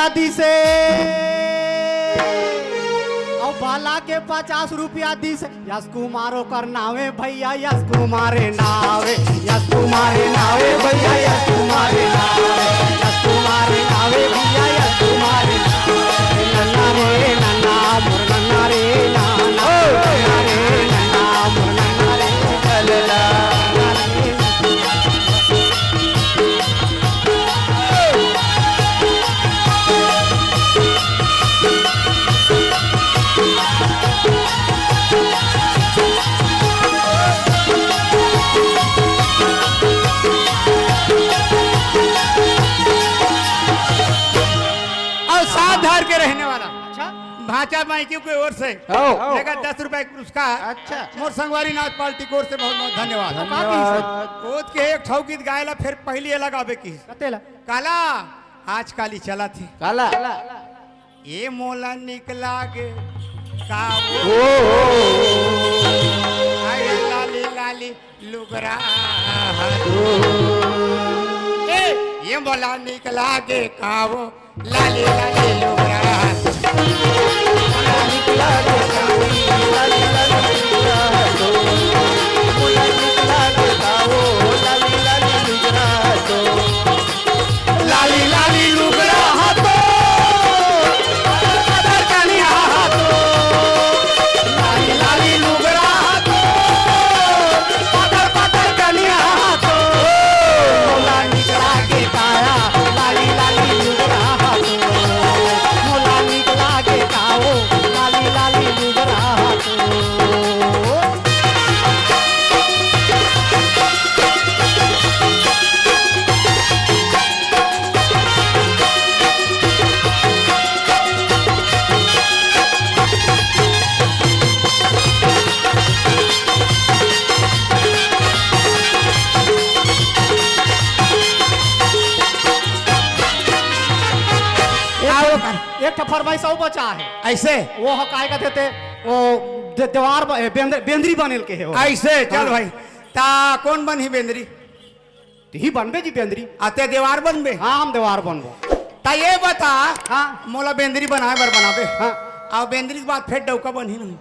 दी से और बाला के 50 रुपया दी से यश कुमारो कर नावे भैया यश कुमारे नावे यश कुमारे नावे भैया यश कुमारे नावे यश कुमारे नावे भैया यश कुमारे नावे। नन्ना रे नन्ना मोर नन्ना रे नन्ना रे नन्ना मोर नन्ना रे लला। के रहने वाला अच्छा भाचा माइकी की ओर से लेकर 10 रुपए पुरस्कार। अच्छा मोर संगवारी नाथ पार्टी की ओर से बहुत बहुत धन्यवाद। ओत के एक ठौ गीत गायला फिर पहली लगावे की कतेला काला आज काली चला थी काला ये मोला निकला गे का आए लाली लाली लुगरा ये मोला निकला गे कावो लाली लाली लुगरा निकला गे कावो लाली लाली लुगरा तो मोला निकला गे कावो लाली लाली लुगरा तो लाली लाली लुगरा हाथो कदर कनिया हाथो लाली लाली लुगरा हाथो कदर कनिया हाथो मोला निकला के काया लाली लाली लुगरा हाथो मोला निकला के काओ लाली लाली लुगरा हाथो। एक फरमाइश और बचा है ऐसे वो काय कहते थे वो दीवार बेंद्री बनेल के है वो। ऐसे चल भाई ता कौन बन ही बेंद्री ही बनबे जी बेंद्री आते दीवार बनबे। हाँ हम दीवार बनबो। ता ये बता हाँ मोला बेंद्री बनाए बर बनाबे हाँ और बेंद्री के बाद फिर डौका बन ही नहीं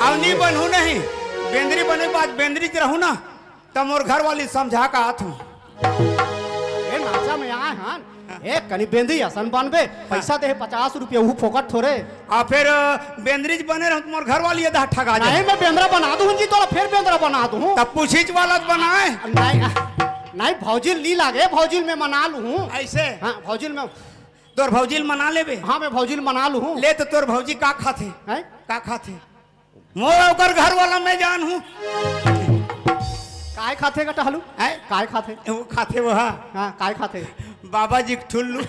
और नहीं बनू नहीं बेंद्री बने के बाद बेंद्री रहू ना तब मोर घर वाली समझा का आत हूँ ए नाचा में आए हाँ ए कनी बेंद्री असन बनबे पैसा दे 50 रुपया वो फोकट थोड़े और फिर बेंद्रीज बने रहो तुम्हारे घर वाली आधा ठगा जाए। नहीं मैं बेंद्रा बना दूं जी तोरा फिर बेंद्रा बना दूं तब पूछीच वाला तो बनाए नहीं नहीं भौजिल ली लागे भौजिल में मना लूं ऐसे हाँ भौजिल में तोर भौजिल मना लेबे। हाँ मैं भौजिल मना लूं ले तो तोर भौजी का खाते हैं का खाते मोर ओकर घर वाला मैं जान हूँ काय खाते का टहलू हैं? काय खाते वो खाते वो हाँ हाँ काय खाते बाबा जी ठुल्लू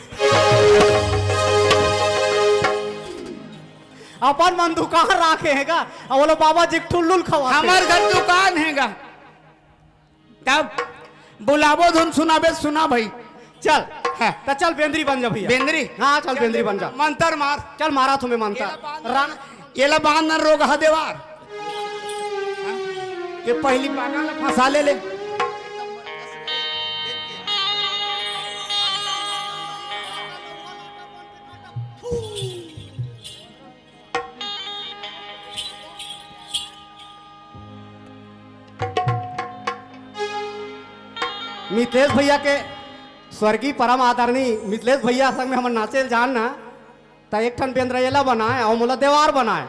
अपन मन दुकान राखे है का और बोलो बाबा जी ठुल्लुल खवा हमार घर दुकान हैगा तब बुलावो धुन सुनाबे सुना भाई चल हाँ। तो चल बेंद्री बन जा भैया बेंद्री हाँ चल बेंद्री बन जा मंतर मार चल मारा तुम्हें मानता रान येला बांध न रोग हा देवार हाँ? ये पहली पागा ला फंसा ले मिथिलेश भैया के स्वर्गीय परम आदरणीय मिथिलेश भैया संग में हम नाचे जान ना तो एक ठन बेंद्रयला बनाए और मोला देवार बनाए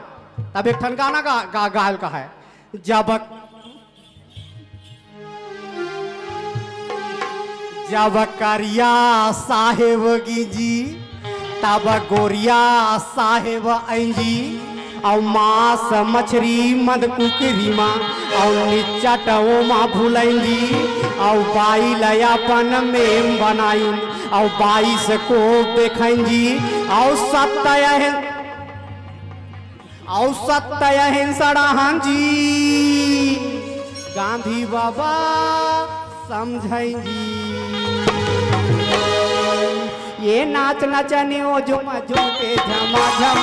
तब एक ठन गाना गायल का है जब करिया साहेब गिजी तब गोरिया साहेब अंजी और मांस मछरी मद कुकरी माँ और निचटो माँ भूलेंगी और बाई लयापन में बनाई और 22 को देखेंगी और सत्य हिंसड़ा जी गांधी बाबा समझेंगी ये नाच नचने ओ झुम झुम के झमा झम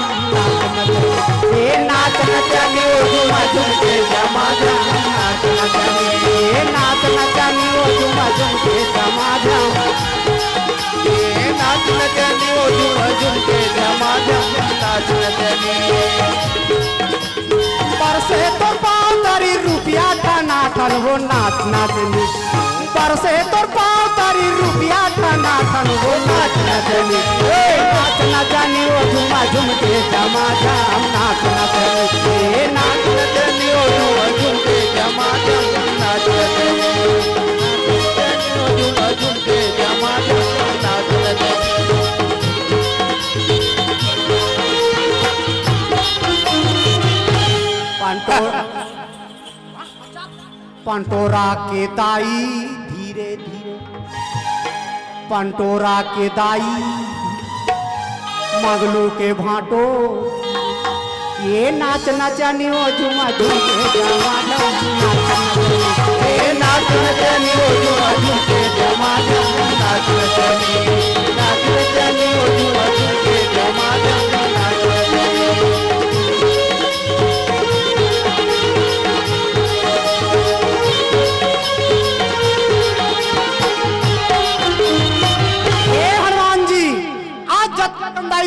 ये नाच नचने ओ झुम झुम के झमा झम नाच नचने ये नाच नचने ओ झुम झुम के झमा झम ये नाच नचने ओ झूम झूम के झमा झम नाच नचने परसे तो पाँव तारी रुपया ठाना ठन वो नाच नाचनी परसे तो पाँव तारी रुपया ठाना ठन वो नाच नाचनी नाच नचनी ओ झुमा झुम के झमा झम नाच नचनी नाच नचने ओ झूम झूम के झमा झम नाच नचने ओ झूम झूम के झमा झम नाच नचने पंटोरा के दाई धीरे धीरे पंटोरा के दाई मगलू के भाटो ये नाच नचनी ओ झुमा झुम के झमा झम ये नाच नचने ओ झूम झूम के झमा झम नाच नचने नाच नचने ओ झूम झूम के झमा झम नाच नचने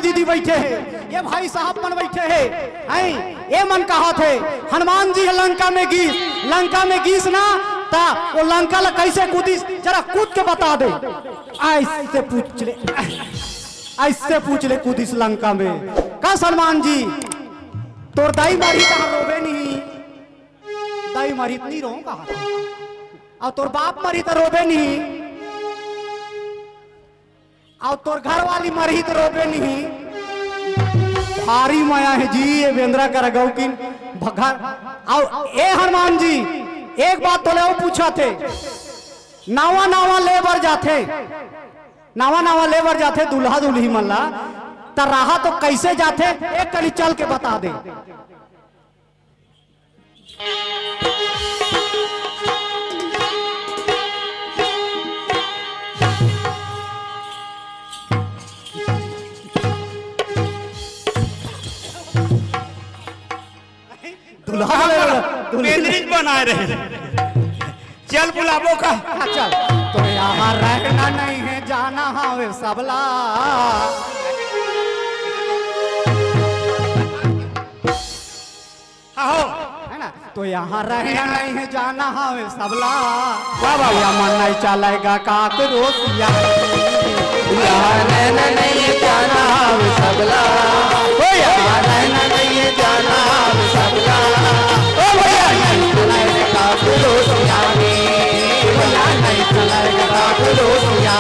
दीदी बैठे हैं ये भाई साहब मन बैठे हैं ये मन कहा थे हनुमान जी लंका में गीस ना ता वो लंका ला कैसे कूदिस जरा कूद के बता दे ऐसे पूछ ले कूदिस लंका में कस हनुमान जी तोर दाई मारी कहा रोबे नहीं दाई मारी इतनी रो कहा और तोर बाप मारी तो रोबे नहीं और तोर घर वाली मरही तो रोबे नहीं भारी माया है जी ये बेंद्रा कर गौकिन भगर और ए हनुमान जी एक बात तो ले वो पूछा थे नावा नावा लेबर जाते दुल्हा दुल्ही मल्ला त रहा तो कैसे जाते एक कली चल के बता दे बेंद्रीज बनाए रहे चल बुलावो का चल तो यहाँ रहना नहीं है जाना हाँ सबला है ना तो यहाँ रहना नहीं है जाना हाँ सबला या मन नहीं चलेगा काकरोसिया यहाँ रहना नहीं है जाना हम सबला यहाँ रहना नहीं है जाना हम सबला नहीं चलाएगा काकरोसिया नहीं चलाएगा काकरोसिया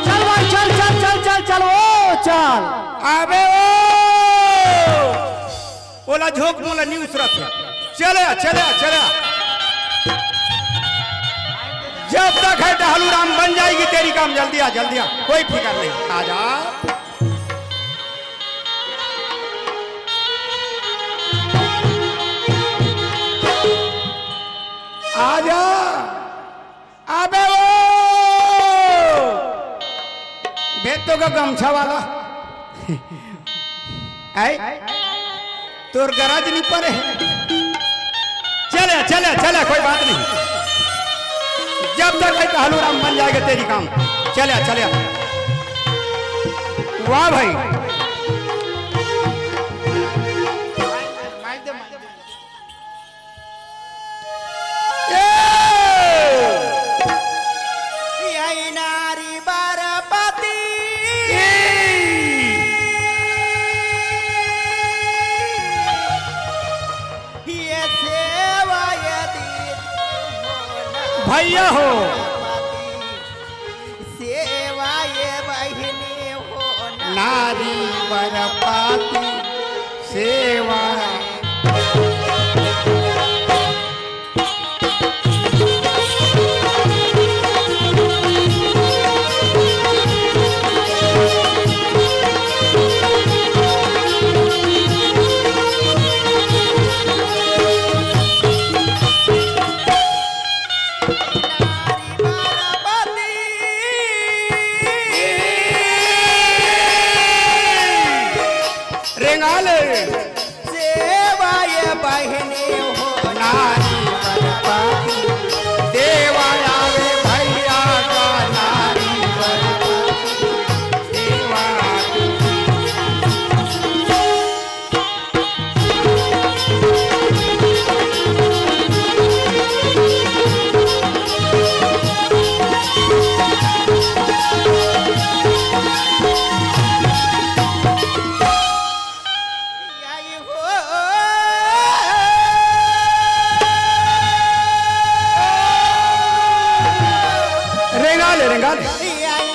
चल भाई चल चल चल चल चल ओ चल अबे ओ वाला न्यूज रखे चले चले चले जब तक है टहलू राम बन जाएगी तेरी काम जल्दी आ कोई फिक्र नहीं आजा आजा अबे वो भेतो का गमछा वाला तोर गरज नहीं पड़े चले चले चले कोई बात नहीं जब तक है टहलू राम बन जाएगा तेरी काम चले चले वाह भाई भैया हो सेवा ये बहिनी हो नारी बरपाती सेवा सेवा ये बहिनी हो नारी बरपाती सेवा आवे भैया का नारी बरपाती सेवा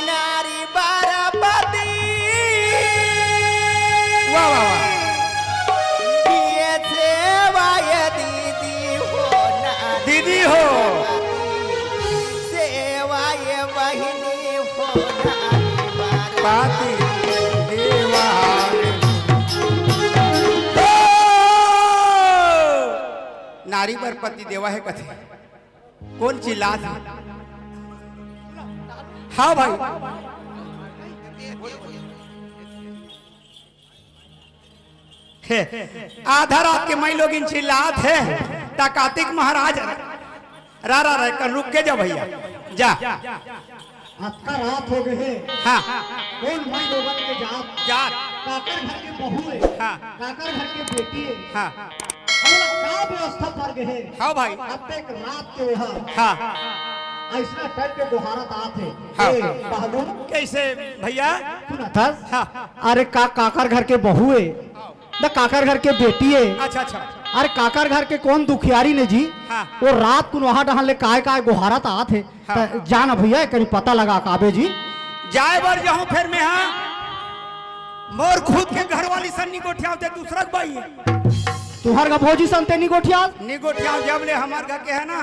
नारी बरपाती वाह वाह वाह ये सेवा ये दीदी हो दीदी हो सेवा ये बहिनी हो नारी पाती देवा नारी बरपति देवा है कथे कौन चिल्ला हाँ भाई आधा रात के मई लोग इन चिल्लात है ता कार्तिक महाराज रा कर रुक के जा भैया जा अक्का रात हो गए हैं हाँ कौन भाई लोगन के जात जा काकर घर के बहू है हाँ काकर घर के बेटी है हाँ हम लोग का व्यवस्था कर गए हैं हाँ भाई अब तक रात के वहाँ हाँ ऐसा टाइप के गुहारत आते हाँ, ए, हाँ। बहादुर कैसे भैया सुना था हाँ अरे काकर घर के बहू है न काकर घर के बेटी है अच्छा अच्छा अरे काकर घर के कौन दुखियारी ने जी हाँ। वो रात को वहां डहां ले काय गुहारत आत है हाँ। त जाना भैया कहीं पता लगा काबे जी जाए बर जाऊं फिर मैं हाँ मोर खुद के घर वाली सन निगोठिया होते दूसरा के भाई तुहर का भोजी संते निगोठिया निगोठिया जब ले हमार घर के है ना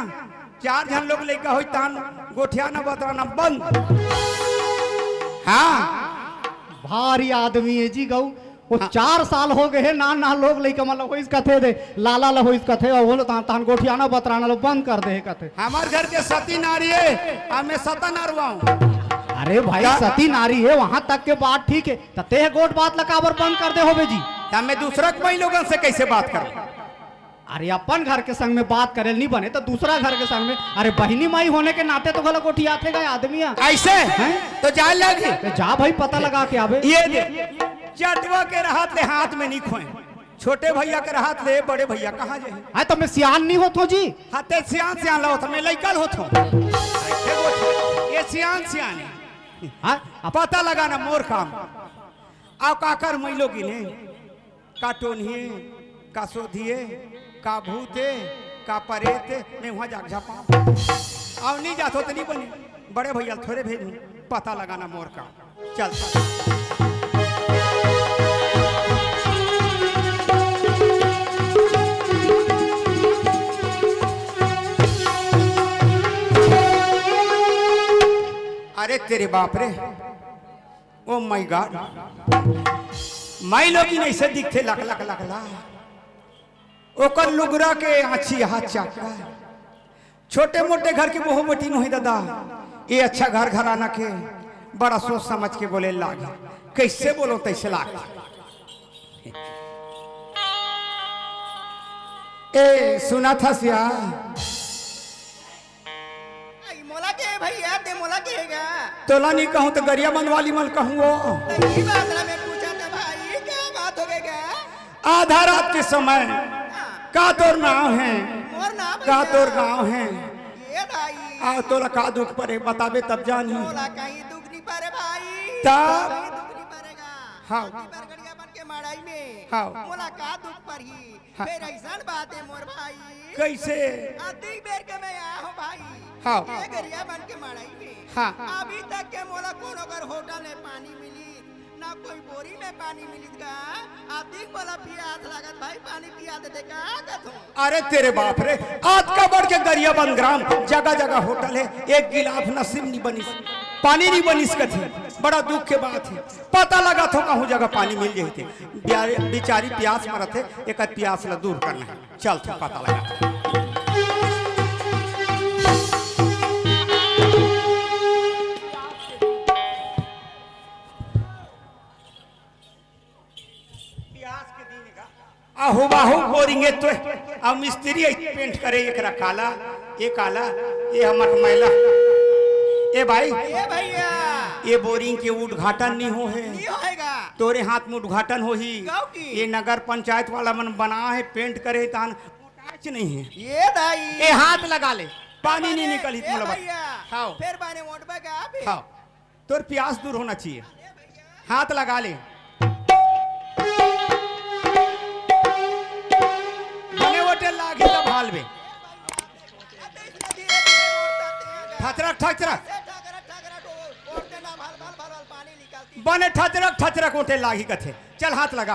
4 जन लोग लेकर हो तान गोठिया ना बतराना बंद हाँ भारी आदमी है जी गऊ वो 4 साल हो गए हैं ना लोग लेके मतलब होइस कथे दे लाला ला होइस कथे और वो तान गोठियाना बतराना लो बंद कर दे कथे हमार घर के सती नारी है और मैं सता नारवाऊं अरे भाई सती नारी है वहां तक के बात ठीक है तते गोट बात लकाबर बंद कर दे होबे जी या मैं दूसरा कोई लोगों से कैसे बात करूं अरे अपन घर के संग में बात करे नहीं बने तो दूसरा घर के संग में अरे बहिनी माई होने के नाते तो गला गोठिया थे गए आदमी ऐसे हैं? तो जा लगे तो जा भाई पता लगा के आवे ये दे चटवा के हाथ ले हाथ में नहीं खोए छोटे भैया के हाथ ले बड़े भैया कहाँ जाए हाँ तो मैं सियान नहीं होतो जी हाथे सियान लो मैं लइकल होतो ये सियान हाँ पता लगाना मोर काम आओ काकर मैलो गिने का टोनिए का सोधिए का भूते का परेते मैं वहां जाग जा पाऊं आओ नहीं जातो तो नहीं बने बड़े भैया थोड़े भेजू पता लगाना मोर का चल तेरे बाप रे, ओ माय गॉड, माई लोग ऐसे दिखते लक लक लक ला, ओकर लुगरा के आँची हाथ चाका, छोटे मोटे घर के बहु बेटी नहीं दादा, ये अच्छा घर घराना के बड़ा सोच समझ के बोले लागे, कैसे बोलो तैसे लागे। ए सुना था सिया, मोला के भैया ते मोला केगा तोला नहीं कहूँ तो गरिया मन वाली मन कहूँ वो। ये बात ना मैं पूछा था भाई, क्या बात हो गएगा? आधा रात के समय का तोर नाव है, मोर नाम का तोर गाँव है, ये भाई आ तोला का दुख पड़े बताबे तब जानी। मोला कहीं दुख नहीं पड़े भाई, तब? कहीं दुख नहीं पड़ेगा। हाँ। बरगड़िया बन के माड़ाई में हाँ। मोला का दुख पड़ी, हाँ। फिर ऐसा बात है मोर भाई, कैसे? अधिक बेर के मैं आया हूँ भाई, हाँ। ये गरिया बन के माड़ाई में, हाँ। अभी तक के मोला कोनो घर होटल में पानी मिली ना कोई बोरी में पानी मिली का, अधिक मोला प्यास लागत भाई, पानी पिया दे का कथूं। अरे तेरे बाप रे, आज का बढ़ के गरिया बन ग्राम जगह जगह होटल है, एक गिलाफ नसीब नहीं बनी, पानी नहीं बनी सकते, बड़ा दुख के बात है। पता लगा तो कहूँ जगह पानी मिल जाते, बेचारी प्यास मरत है, एक प्यास ला दूर करना है, चल तो पता लगा। आहू बाहू बोरिंगे तो अब मिस्त्री पेंट करे, एक काला, ये काला, ये हमर महिला। ए भाई, ये भैया ये बोरिंग के उद्घाटन नहीं हो है, नहीं होएगा, तोरे हाथ में उद्घाटन हो ही। गाँव की? ये नगर पंचायत वाला मन बना है, पेंट करे तान टच नहीं है। ये दाई ए हाथ लगा ले, पानी नहीं निकली ए तुम भैया, हाँ फिर बाने मोट बगा फिर। हाँ, तोर प्यास दूर होना चाहिए, हाथ लगा ले, बने वोटे लागे तब हाल में ठचरक ठचरक बने ठचरक ठचरक ओटे लागी कथे, चल हाथ लगा,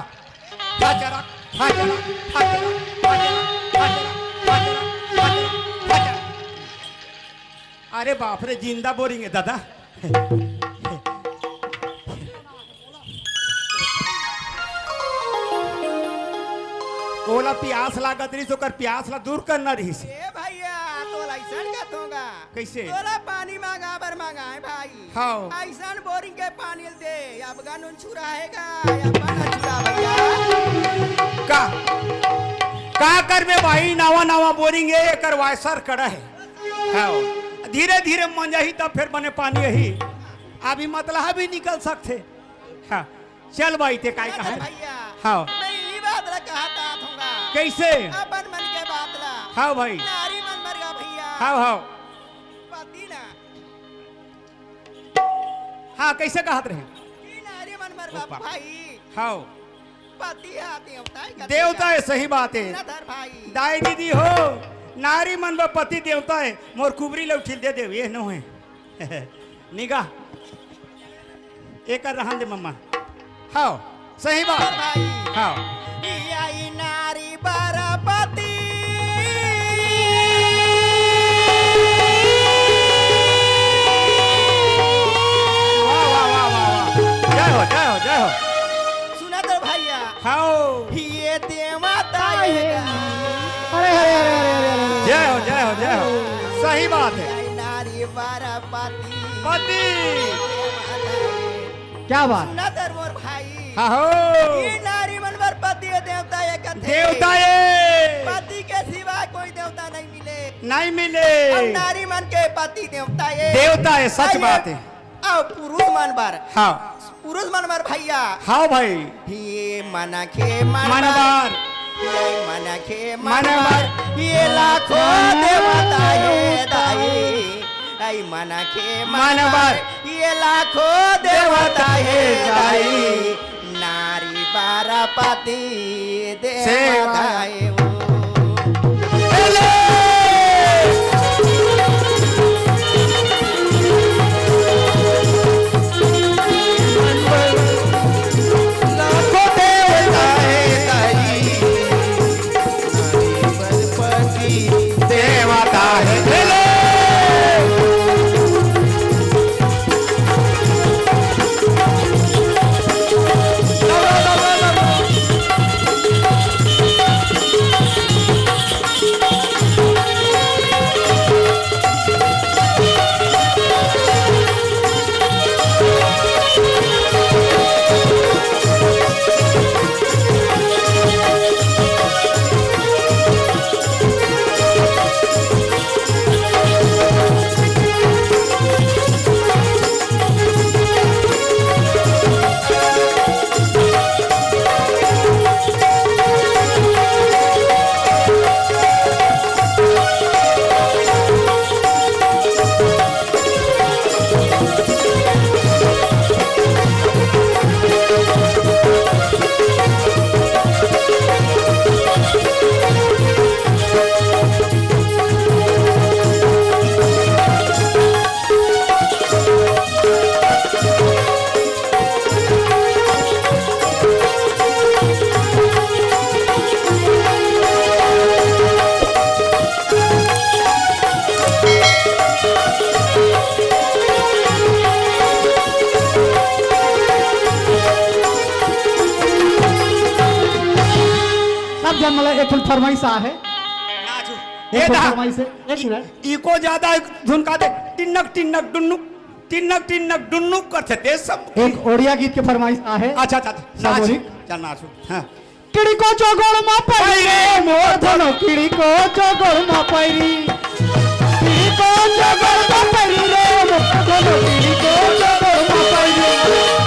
ठचरक ठचरक ठचरक ठचरक ठचरक ठचरक ठचरक। अरे बाप रे, जिंदा बोरिंग है दादा। ओला प्यास लागत रही तो कर प्यास ला दूर करना रही से। ए भैया तो लाइसन का दूंगा, कैसे? तोला पानी मांगा बर मांगा है भाई, हाँ। ऐसा बोरिंग के पानी दे, अब गानुन छुराएगा या पाना छुरा भैया। का कर में भाई, नावा नावा बोरिंग है, एकर वायसर कड़ा है, हाँ। धीरे धीरे मन जाही तब फिर बने पानी यही, अभी मतलब भी निकल सकते, हाँ। चल भाई ते काय कहा भैया, हाँ। मैं ये बात ला कहा था दूंगा, कैसे? अपन मन के बात ला, हाँ भाई, नारी मन मर गया भैया, हाँ हाँ पति ना, हाँ कैसे कहत रहे? ये नारी मन मर गया भाई, हाँ पति आते होता है, देवता है, सही बात है। ना धर भाई, दाई दीदी हो, नारी मन व पति देवता है, मोर कुबरी लो खिल दे दे, ये न है निगाह एक रहन दे मम्मा, हाँ सही बात, भाई हाँ। आई नारी बरापति, वाह वाह वाह वाह, जय हो जय हो जय हो, सुना तो भैया, हाँ ये देवता है, जय हो जय हो जय हो, सही बात है। आई नारी बरापति, पति, क्या बात? सुना तो मोर भाई, हाँ हो, ये नारी मन पर पति है, देवता है कथे, देवता है, पति के सिवा कोई देवता नहीं मिले, नहीं मिले, अब नारी मन के पति देवता है, देवता है, सच बात है। अब पुरुष मन पर, हाँ पुरुष मन पर भैया, हाँ भाई, ये मना के मनबार, ये मना के मनबार, ये लाखों देवता है दाई, आई मना के मनबार, ये लाखों देवता है दाई, नारी बारापति देवता है वो। लाखों देवता है दाई, नारी बारापति देवता है, एक फरमाइश आ है, नाचू एक ये दा फरमाइश है, एक मिनट। इको ज्यादा धुन का दे टिन्नक टिन्नक डुन्नुक टिन्नक टिन्नक डुन्नुक करते थे सब। एक ओडिया गीत के फरमाइश आ है। अच्छा अच्छा नाच सामूहिक। चल नाचू हाँ किड़ी को चोगोड़ मा पैरी रे मोर धनो, किड़ी को चोगोड़ मा पैरी, किड़ी को चोगोड़ मा पैरी रे मोर धनो, किड़ी को चोगोड़ मा पैरी।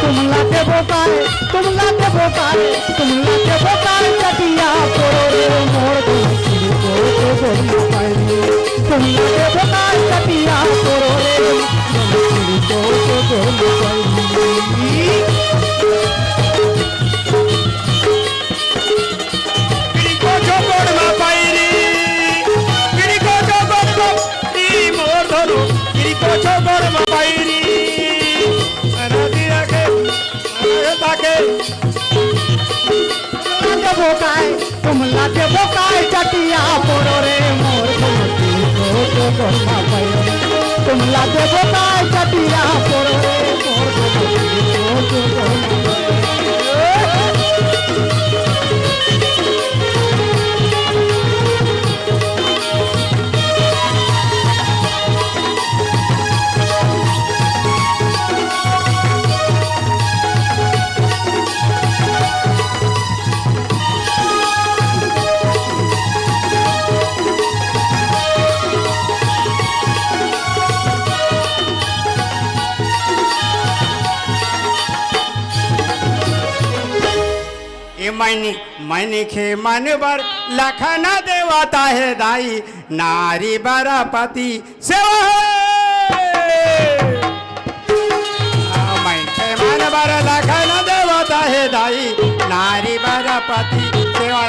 तुम लाते बोकारे, तुम लाते बोकारे, तुम लाते बोकारे चटिया तोरो रे मोर धनो, किड़ी को चोगोड़ मा पैरी। तुम लाते बोकारे चटिया तोरो रे मोर किड़ी को चोगोड़ मा पैरी। तुम लागे बोकाए चटिया पोरो रे मोर तुम लागे बोकाए चटिया पोरो रे मोर। मैंने खे मन बर लखना देवाता है दाई, नारी बरापति सेवा मैं खे मन बर लखना देवाता है दाई, नारी बरापति सेवा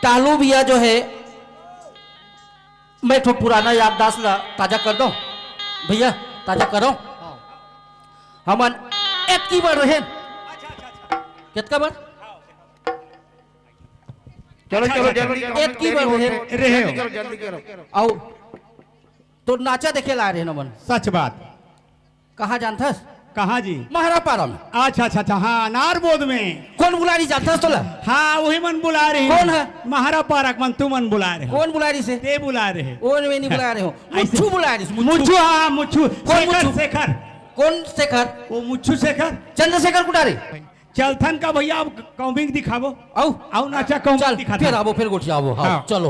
टालू भैया जो है, मैं तो पुराना याददाश्त ताजा कर दूं भैया, ताजा करो। हमन एक की बार रहे कितना बार, चलो चलो जल्दी एक की बार रहे जल्दी करो। आओ तो नाचा देखे ला रहे नमन। सच बात कहाँ जानता कहाँ जी? महारापारा में। अच्छा अच्छा अच्छा हाँ नारबोद में। कौन बुला रही जानता तोला? हाँ वही मन बुला रहे हैं। कौन है? महारापारा मन तू मन बुला रहे। कौन बुला रही से? ते बुला रहे। वो नहीं बुला रहे हो, मुच्छू बुला रही। मुच्छू हाँ मुच्छू। कौन मुच्छू? शेखर। कौन शेखर? वो मुच्छू शेखर। चंद्रशेखर कुटारे। चलथन का भैया अब कॉमिक दिखावो। आओ आओ नाचा कॉमिक चल दिखाता। फिर आवो फिर गुट जाओ। हाँ हाँ। चलो